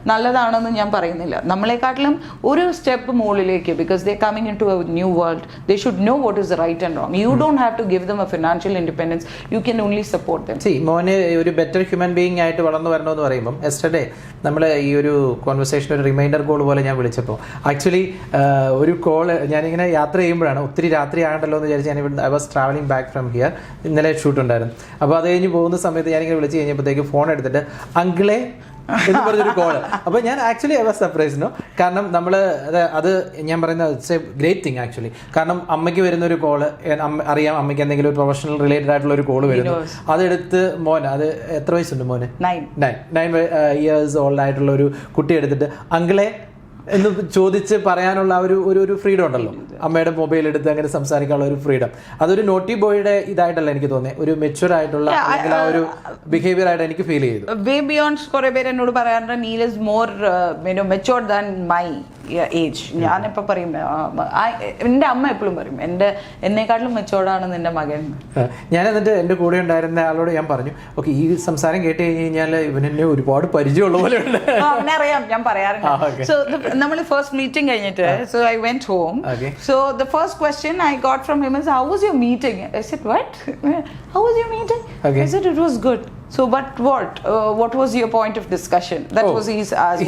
നല്ലതാണെന്ന് ഞാൻ പറയുന്നില്ല, നമ്മളെക്കാട്ടിലും ഒരു സ്റ്റെപ്പ് മുകളിലേക്ക്. Because they coming in to a new world, they should know what is right and wrong. You don't have to give them a financial independence, you can only support them. മോനെ ഒരു better human being ആയിട്ട് വളർന്നു വരണമെന്ന് പറയുമ്പം yesterday നമ്മൾ ഈ ഒരു conversation ഒരു റിമൈൻഡർ കോൾ പോലെ ഞാൻ വിളിച്ചപ്പോൾ ആക്ച്വലി ഒരു കോള് ഞാനിങ്ങനെ യാത്ര ചെയ്യുമ്പോഴാണ്, ഒത്തിരി രാത്രി ആകണ്ടല്ലോ എന്ന് വിചാരിച്ച് ഞാൻ ഇവിടെ I was travelling back from here. ഇന്നലെ ഷൂട്ട് ഉണ്ടായിരുന്നു. അപ്പോൾ അത് കഴിഞ്ഞ് പോകുന്ന സമയത്ത് ഞാനിങ്ങനെ വിളിച്ച് കഴിഞ്ഞപ്പോഴത്തേക്ക് ഫോൺ എടുത്തിട്ട് അങ്കിളെ എന്ന് പറഞ്ഞൊരു കോള്. അപ്പോൾ ഞാൻ ആക്ച്വലി ഐ വാസ് സർപ്രൈസ്. കാരണം നമ്മൾ അത് ഞാൻ പറയുന്നത് it's A great thing actually. കാരണം അമ്മയ്ക്ക് വരുന്ന ഒരു കോള് അറിയാം, അമ്മയ്ക്ക് എന്തെങ്കിലും ഒരു പ്രൊഫഷണൽ റിലേറ്റഡ് ആയിട്ടുള്ള ഒരു കോള് വരുന്നു. അതെടുത്ത് മോൻ, അത് എത്ര വയസ്സുണ്ട് മോന്? 9 years old ആയിട്ടുള്ള ഒരു കുട്ടി എടുത്തിട്ട് അങ്കിളെ എന്ന് ചോദിച്ച് പറയാനുള്ള ഒരു ഫ്രീഡം ഉണ്ടല്ലോ, അമ്മയുടെ മൊബൈൽ എടുത്ത് അങ്ങനെ സംസാരിക്കാനുള്ള ഒരു ഫ്രീഡം. അതൊരു നോട്ടി ബോയുടെ ഇതായിട്ടല്ല എനിക്ക് തോന്നിയത്, ഒരു മെച്യൂർ ആയിട്ടുള്ള ആ ഒരു ബിഹേവിയർ ആയിട്ട് എനിക്ക് ഫീൽ ചെയ്തു. വേ ബിയോണ്ട് കുറെ പേര് എന്നോട് പറയാറുണ്ട് Neel is more matured than my age. ഞാനിപ്പോൾ പറയും, എൻ്റെ അമ്മ എപ്പോഴും പറയും എന്നെക്കാട്ടിലും മെച്ചോർഡാണ് നിന്റെ മകൻ. ഞാൻ എന്നിട്ട് എൻ്റെ കൂടെ ഉണ്ടായിരുന്ന ആളോട് ഞാൻ പറഞ്ഞു, ഓക്കെ ഈ സംസാരം കേട്ട് കഴിഞ്ഞ് കഴിഞ്ഞാൽ ഇവനെന്നെ ഒരുപാട് പരിചയമുള്ള പോലെ ഉണ്ട്. അറിയാം, ഞാൻ പറയാറുണ്ട്. സോ നമ്മൾ ഫസ്റ്റ് മീറ്റിംഗ് കഴിഞ്ഞിട്ട് so I went home. So the first question I got from him is how was your meeting? I said what? How was your meeting? I said it was good. So but what was your point of discussion? That was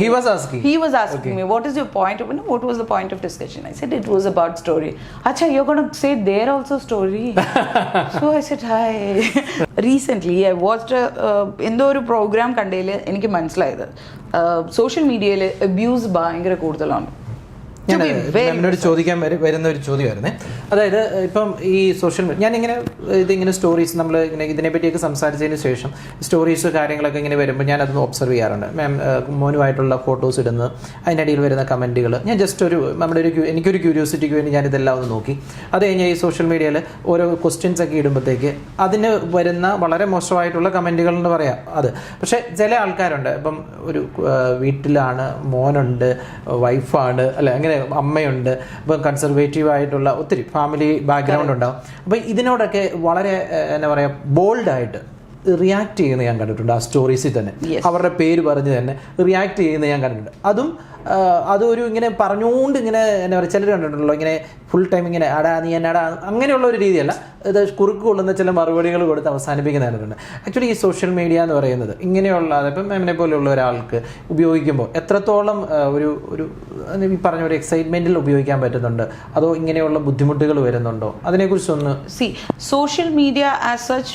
he was asking me what is your point of what was the point of discussion? I said it was about story. Acha, you're going to say there also story? So I said hi. Recently I watched എന്തോ ഒരു programme കണ്ടതിൽ എനിക്ക് മനസ്സിലായത് social മീഡിയയിൽ abuse ഭയങ്കര കൂടുതലാണ്. ഞാൻ എന്നോട് ചോദിക്കാൻ വരുന്ന ഒരു ചോദ്യമായിരുന്നേ. അതായത് ഇപ്പം ഈ സോഷ്യൽ മീഡിയ ഞാനിങ്ങനെ ഇതിങ്ങനെ സ്റ്റോറീസ് നമ്മൾ ഇങ്ങനെ ഇതിനെപ്പറ്റിയൊക്കെ സംസാരിച്ചതിന് ശേഷം സ്റ്റോറീസ് കാര്യങ്ങളൊക്കെ ഇങ്ങനെ വരുമ്പോൾ ഞാനതൊന്ന് ഒബ്സർവ് ചെയ്യാറുണ്ട്. മാം മോനുമായിട്ടുള്ള ഫോട്ടോസ് ഇടുന്നത്, അതിനിടയിൽ വരുന്ന കമൻറ്റുകൾ, ഞാൻ ജസ്റ്റ് എനിക്കൊരു ക്യൂരിയോസിറ്റിക്ക് വേണ്ടി ഞാനിതെല്ലാം ഒന്ന് നോക്കി. അത് കഴിഞ്ഞാൽ ഈ സോഷ്യൽ മീഡിയയിൽ ഓരോ ക്വസ്റ്റ്യൻസ് ഒക്കെ ഇടുമ്പോഴത്തേക്ക് അതിന് വരുന്ന വളരെ മോശമായിട്ടുള്ള കമൻറ്റുകൾ എന്ന് പറയാം അത്. പക്ഷേ ചില ആൾക്കാരുണ്ട്, ഇപ്പം ഒരു വീട്ടിലാണ്, മോനുണ്ട്, വൈഫാണ്, അല്ല അങ്ങനെ അമ്മയുണ്ട്, ഇപ്പം കൺസർവേറ്റീവ് ആയിട്ടുള്ള ഒത്തിരി ഫാമിലി ബാക്ക്ഗ്രൗണ്ട് ഉണ്ടാവും. അപ്പം ഇതിനോടൊക്കെ വളരെ എന്താ പറയുക ബോൾഡായിട്ട് റിയാക്ട് ചെയ്യുന്നത് ഞാൻ കണ്ടിട്ടുണ്ട്. ആ സ്റ്റോറീസിൽ തന്നെ അവരുടെ പേര് പറഞ്ഞ് തന്നെ റിയാക്ട് ചെയ്യുന്നത് ഞാൻ കണ്ടിട്ടുണ്ട്. അതൊരു ഇങ്ങനെ പറഞ്ഞുകൊണ്ട് ഇങ്ങനെ എന്താ പറയുക, ചിലർ കണ്ടിട്ടുണ്ടല്ലോ ഇങ്ങനെ ഫുൾ ടൈം ഇങ്ങനെ അടാ നീ എന്നടാ അങ്ങനെയുള്ള ഒരു രീതിയല്ല, ഇത് കുറുക്ക് കൊള്ളുന്ന ചില മറുപടികൾ കൊടുത്ത് അവസാനിപ്പിക്കുന്ന കണ്ടിട്ടുണ്ട്. ആക്ച്വലി ഈ സോഷ്യൽ മീഡിയ എന്ന് പറയുന്നത് ഇങ്ങനെയുള്ള ഇപ്പം എന്നെ പോലെയുള്ള ഒരാൾക്ക് ഉപയോഗിക്കുമ്പോൾ എത്രത്തോളം ഒരു ഈ പറഞ്ഞ ഒരു എക്സൈറ്റ്മെൻറ്റിൽ ഉപയോഗിക്കാൻ പറ്റുന്നുണ്ട്, അതോ ഇങ്ങനെയുള്ള ബുദ്ധിമുട്ടുകൾ വരുന്നുണ്ടോ, അതിനെക്കുറിച്ചൊന്ന്. Social media as such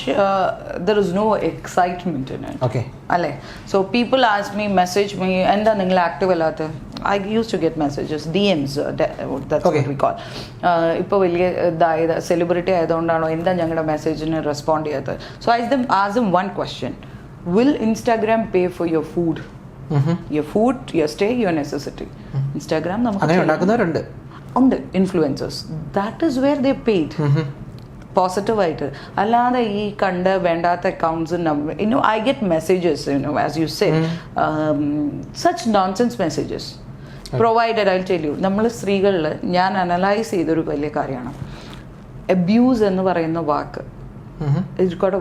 there is no excitement in it. Okay അല്ലേ? So people ask me, message me, എന്താ നിങ്ങൾ ആക്റ്റീവ് അല്ലാത്ത? I used to get messages, DMs, that's what we call. ഇപ്പോൾ വലിയ ഇതായത് സെലിബ്രിറ്റി ആയതുകൊണ്ടാണോ എന്താ ഞങ്ങളുടെ മെസ്സേജിന് റെസ്പോണ്ട് ചെയ്യാത്തത്? So I asked them one question: will Instagram pay for your food? Your food, your stay, your necessity. Instagram നമുക്ക് ഉണ്ടാക്കുന്നവരുണ്ട്, ഉണ്ട് influencers. That is wear they paid. പോസിറ്റീവായിട്ട്, അല്ലാതെ ഈ കണ്ട് വേണ്ടാത്ത accounts I get messages as you say such nonsense messages provided. I tell you, നമ്മൾ സ്ത്രീകളിൽ ഞാൻ അനലൈസ് ചെയ്തൊരു വലിയ കാര്യമാണ് അബ്യൂസ് എന്ന് പറയുന്ന വാക്ക്. It's got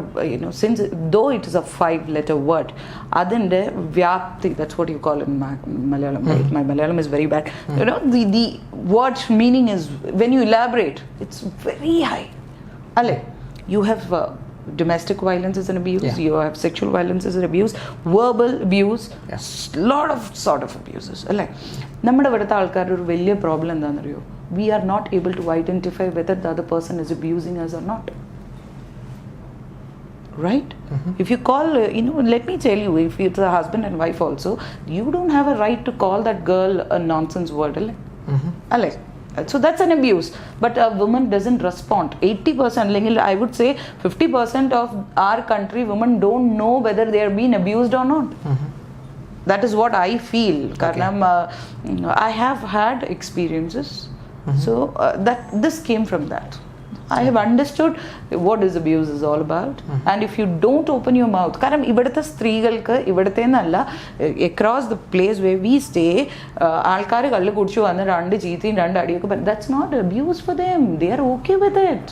since though it is a 5-letter word, അതിൻ്റെ വ്യാപ്തി, that's what you call in Malayalam. My Malayalam is very bad. The word meaning is, when you elaborate, it's very high. Alle, you have domestic violence is an abuse, you have sexual violence is an abuse, verbal abuse, lot of sort of abuses. Alle, നമ്മുടെ ഇവിടുത്തെ ആൾക്കാരുടെ ഒരു വലിയ problem എന്താണെന്നറിയോ? We are not able to identify whether the other person is abusing us or not. Right? If you call, let me tell you, if it's a husband and wife also, you don't have a right to call that girl a nonsense word. Alle? So that's an abuse. But a woman doesn't respond. 80%, I would say 50% of our country, women don't know whether they are being abused or not. That is what I feel. Karnam, I have had experiences. So that this came from that. I have understood what is abuse is all about. And if you don't open your mouth, കാരണം ഇവിടുത്തെ സ്ത്രീകൾക്ക്, ഇവിടുത്തെ എന്നല്ല, across the place where we stay, ആൾക്കാർ കള്ള് കുടിച്ചു വന്ന് 2 ചീത്തയും 2 അടിയൊക്കെ, but that's not abuse for them. They are okay with it.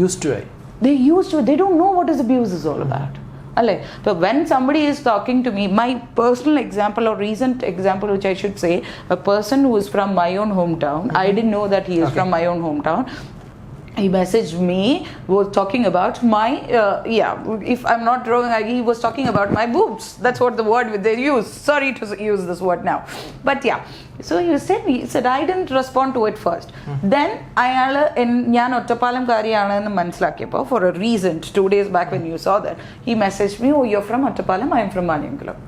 Used to it. They used to it. They don't know what is abuse is all about. Alle, but when somebody is talking to me, my personal example or recent example, which I should say, a person who is from my own hometown, I didn't know that he is from my own hometown. He messaged me, was talking about my if I'm not wrong, he was talking about my boobs. That's what the word they use. Sorry to use this word now, but so he said I didn't respond to it first. Then ഞാൻ ഒറ്റപ്പാലം കാരിയാണെന്ന് മനസ്സിലാക്കിയപ്പോൾ, for a reason, 2 days back when you saw that, he messaged me, oh, you're from Ottapalam, I am from Ernakulam.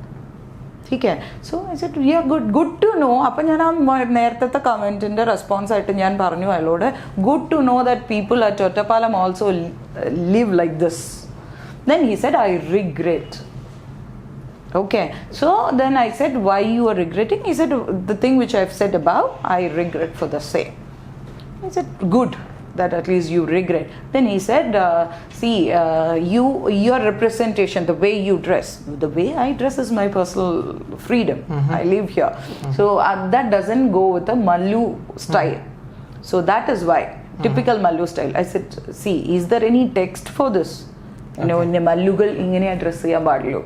ठीक है. So I said, yeah, good to know. അപ്പം ഞാൻ ആ നേരത്തെ കമൻറ്റിൻ്റെ response ആയിട്ട് ഞാൻ പറഞ്ഞു അയാളോട്, good to know that people at Ottapalam also live like this. Then he said, I regret. Okay. So then I said, why you are regretting? He said, the thing which I've said above, I regret for the same. I said, good that at least you regret. Then he said, your representation, the way you dress, the way I dress is my personal freedom. I live here. So that doesn't go with the Mallu style. So that is why, typical Mallu style. I said, see, is there any text for this? In Mallugal ingane dress cheyan paadillo.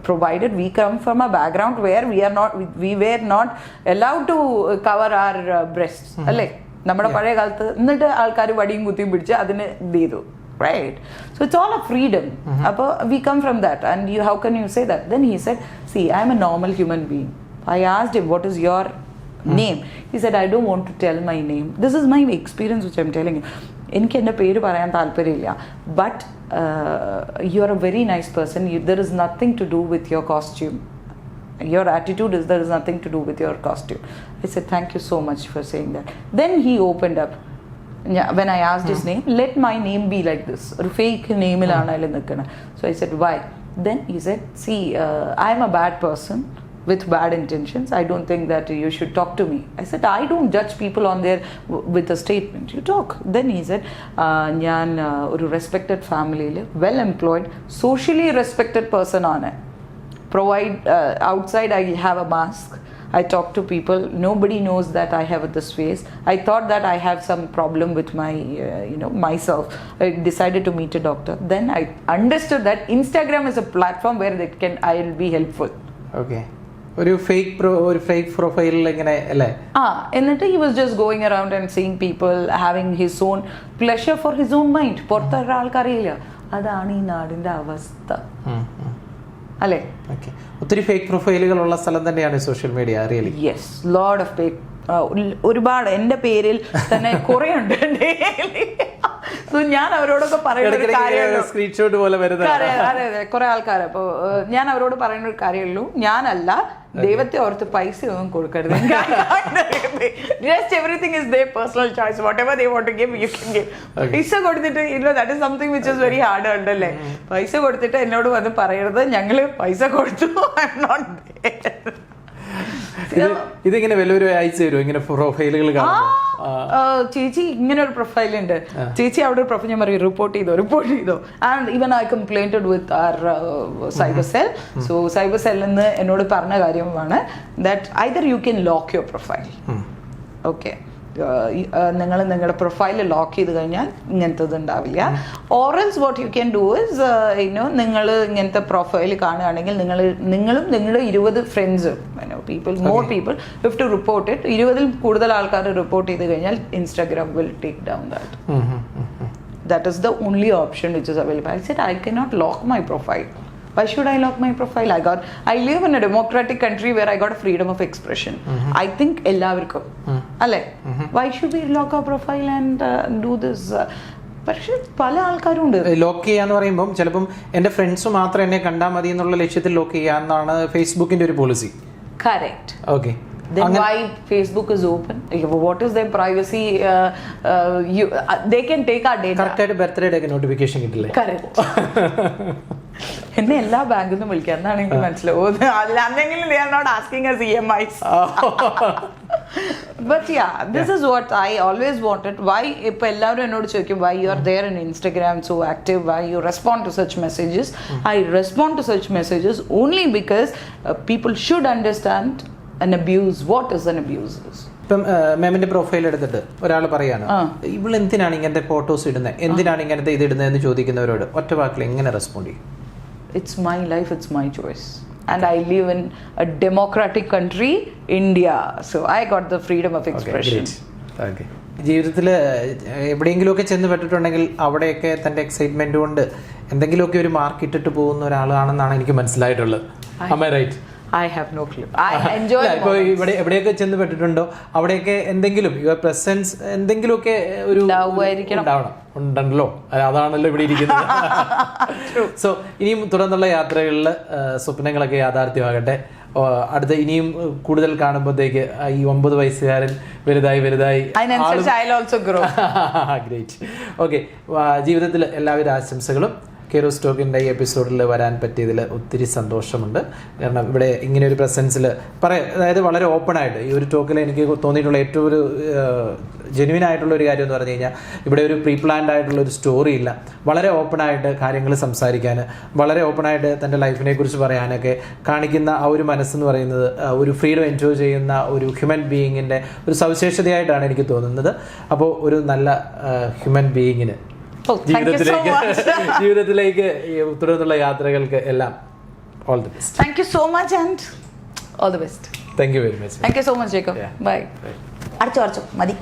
Provided we come from a background where we were not allowed to cover our breasts. Alle, നമ്മുടെ പഴയ കാലത്ത് എന്നിട്ട് ആൾക്കാർ വടിയും കുത്തിയും പിടിച്ച് അതിന് ഇത് ചെയ്തു, right? So it's all a freedom. അപ്പോൾ we come from that, and how can you say that? Then he said, see, I am a normal human being. I asked him, what is your name? He said, I don't want to tell my name. This is my experience which I'm telling you. എനിക്ക് എൻ്റെ പേര് പറയാൻ താല്പര്യമില്ല, but you are a very nice person. There is nothing to do with your costume. your attitude is there is nothing to do with your costume. I said, thank you so much for saying that. Then he opened up. When I asked his name, let my name be like this. Or fake name ilana nikkana. So I said, why? Then he said, see, I am a bad person with bad intentions. I don't think that you should talk to me. I said, I don't judge people on their with a statement. You talk. Then he said, njan oru respected family il well employed socially respected person aanu. Provide outside I have a mask. I talk to people. Nobody knows that I have this face. I thought that I have some problem with my myself. I decided to meet a doctor. Then I understood that Instagram is a platform where I will be helpful. Okay. ഒരു fake പ്രൊഫൈലിൽ ഇങ്ങനെ അല്ലേ? എന്നിട്ട് he was just going around and seeing people having his own pleasure for his own mind. പുറത്തൊരു ആൾക്കറിയില്ല. അതാണ് ഈ നാടിന്റെ അവസ്ഥ അല്ലേ? ഓക്കെ. ഒത്തിരി ഫേക്ക് പ്രൊഫൈലുകൾ ഉള്ള സ്ഥലം തന്നെയാണ് social media. Really yes, load of fake. ഒരുപാട് എൻ്റെ പേരിൽ തന്നെ കുറെ ഉണ്ട്. സോ ഞാൻ അവരോടൊക്കെ പറയുന്ന ഒരു കാര്യമുള്ളൂ, സ്ക്രീൻഷോട്ട് പോലെ വരുന്നത്. അതെ കുറെ ആൾക്കാർ. അപ്പോൾ ഞാൻ അവരോട് പറയുന്ന ഒരു കാര്യമുള്ളൂ, ഞാനല്ല ദൈവത്തെ ഓർത്ത് പൈസ ഒന്നും കൊടുക്കരുത്. Just everything is their personal choice. Whatever they want to give, you can give. പൈസ കൊടുത്തിട്ട് that is something which is very hard ഉണ്ടല്ലേ. പൈസ കൊടുത്തിട്ട് എന്നോട് വന്ന് പറയരുത് ഞങ്ങള് പൈസ കൊടുത്തു, I am not there. ഇതിങ്ങനെ വലിയൊരു അയച്ചു തരുമോ ഇങ്ങനെ പ്രൊഫൈലുകൾ കാണുമ്പോൾ? ചേച്ചി ഇങ്ങനെ ഒരു പ്രൊഫൈൽ ഉണ്ട്, ചേച്ചി അവിടെ ഒരു പ്രൊഫൈൽ ഞാൻ പറയും റിപ്പോർട്ട് ചെയ്തോ. And even I complainted with our cyber cell. So cyber സെല്ലിൽ നിന്ന് എന്നോട് പറഞ്ഞ കാര്യമാണ് that either you can lock your profile. Okay, നിങ്ങൾ നിങ്ങളുടെ പ്രൊഫൈൽ ലോക്ക് ചെയ്ത് കഴിഞ്ഞാൽ ഇങ്ങനത്തത് ഉണ്ടാവില്ല. Or else what you can do is നിങ്ങൾ ഇങ്ങനത്തെ പ്രൊഫൈൽ കാണുകയാണെങ്കിൽ നിങ്ങളും നിങ്ങളുടെ 20 friends more people have to report it. 20 കൂടുതൽ ആൾക്കാർ റിപ്പോർട്ട് ചെയ്ത് കഴിഞ്ഞാൽ Instagram will take down that. That is the only option which is available. I said I cannot lock my profile. Why should I lock my profile? I live in a democratic country where I got freedom of expression. I think എല്ലാവർക്കും അല്ലേ? Why should we lock our profile and do this? പക്ഷെ പല ആൾക്കാരും ഉണ്ട്. Lock ചെയ്യാന്ന് പറയുമ്പോൾ ചിലപ്പം എൻ്റെ ഫ്രണ്ട്സ് മാത്രം എന്നെ കണ്ടാൽ മതി എന്നുള്ള ലക്ഷ്യത്തിൽ ലോക്ക് ചെയ്യാന്നാണ് ഫേസ്ബുക്കിന്റെ ഒരു policy. Correct. Okay. Then why Facebook is open? What is their privacy? They can take our data. Correct ആയിട്ട് ബർത്ത്ഡേ ഡേ നോട്ടിഫിക്കേഷൻ കിട്ടില്ലേ? Correct. എന്നെ എല്ലാ ബാങ്കിൽ നിന്നും വിളിക്കാം, എന്നാണ് എനിക്ക് മനസ്സിലാവുന്നത്. അല്ലെങ്കിലും they are not asking us EMIs. But yeah, this is what I always wanted. Why ഇപ്പൊ എല്ലാവരും എന്നോട് ചോദിക്കും why you are there in Instagram so active, why you respond to such messages. I respond to such messages only because people should understand an abuse. What is an abuse? ഇപ്പം മാമിന്റെ profile എടുത്തിട്ട് ഒരാൾ പറയാണ് ഇവൾ എന്തിനാണ് ഇങ്ങനത്തെ photos ഇടുന്നത്, എന്തിനാണ് ഇങ്ങനത്തെ ഇത് ഇടുന്നത് എന്ന് ചോദിക്കുന്നവരോട് ഒറ്റ വാക്കിൽ എങ്ങനെ റെസ്പോണ്ട് ചെയ്യും? It's my life, it's my choice. And I live in a democratic country, India. So I got the freedom of expression. Okay. ജീവിതത്തിൽ എവിടെയെങ്കിലുമൊക്കെ ചെന്ന് പെട്ടിട്ടുണ്ടെങ്കിൽ അവിടെയൊക്കെ തൻ്റെ എക്സൈറ്റ്മെന്റ് കൊണ്ട് എന്തെങ്കിലുമൊക്കെ ഒരു മാർക്ക് ഇട്ടിട്ട് പോകുന്ന ഒരാളാണെന്നാണ് എനിക്ക് മനസ്സിലായിട്ടുള്ളത്. Am I right? I have no clue. I enjoy it. ഇപ്പോൾ ഇവിടെ എവിടെയൊക്കെ ചെന്ന് പെട്ടിട്ടുണ്ടോ അവിടെയൊക്കെ എന്തെങ്കിലും യുവർ പ്രസൻസ് എന്തെങ്കിലുമൊക്കെ ഒരു ഉണ്ടാവണം, ഉണ്ടല്ലോ, അതാണല്ലോ ഇവിടെ ഇരിക്കുന്നത്. സോ ഇനിയും തുടർന്നുള്ള യാത്രകളിൽ സ്വപ്നങ്ങളൊക്കെ യാഥാർത്ഥ്യമാകട്ടെ. അടുത്ത ഇനിയും കൂടുതൽ കാണുമ്പോഴത്തേക്ക് ഈ 9 വയസ്സുകാരൻ വലുതായി ഗ്രേറ്റ്. ഓക്കെ, ജീവിതത്തിൽ എല്ലാവിധ ആശംസകളും. കെയ്റോസ് ടോക്കിൻ്റെ ഈ എപ്പിസോഡിൽ വരാൻ പറ്റിയതിൽ ഒത്തിരി സന്തോഷമുണ്ട്. കാരണം ഇവിടെ ഇങ്ങനെ ഒരു പ്രസൻസിൽ അതായത് വളരെ ഓപ്പണായിട്ട് ഈ ഒരു ടോക്കിൽ എനിക്ക് തോന്നിയിട്ടുള്ള ഏറ്റവും ഒരു ജെന്യുവൻ ആയിട്ടുള്ള ഒരു കാര്യം എന്ന് പറഞ്ഞു കഴിഞ്ഞാൽ ഇവിടെ ഒരു പ്രീ പ്ലാൻഡ് ആയിട്ടുള്ള ഒരു സ്റ്റോറി ഇല്ല. വളരെ ഓപ്പണായിട്ട് കാര്യങ്ങൾ സംസാരിക്കാൻ, വളരെ ഓപ്പണായിട്ട് തൻ്റെ ലൈഫിനെ കുറിച്ച് പറയാനൊക്കെ കാണിക്കുന്ന ആ ഒരു മനസ്സെന്ന് പറയുന്നത് ഒരു ഫ്രീഡം എൻജോയ് ചെയ്യുന്ന ഒരു ഹ്യൂമൻ ബീയിങ്ങിൻ്റെ ഒരു സവിശേഷതയായിട്ടാണ് എനിക്ക് തോന്നുന്നത്. അപ്പോൾ ഒരു നല്ല ഹ്യൂമൻ ബീയിങ്ങിന് ജീവിതത്തിലേക്ക് തുടർന്നുള്ള യാത്രകൾക്ക് എല്ലാം all the best. Thank you so much and all the best. Thank you very much. Thank you so much, Jacob. Bye. അടുത്ത മതി.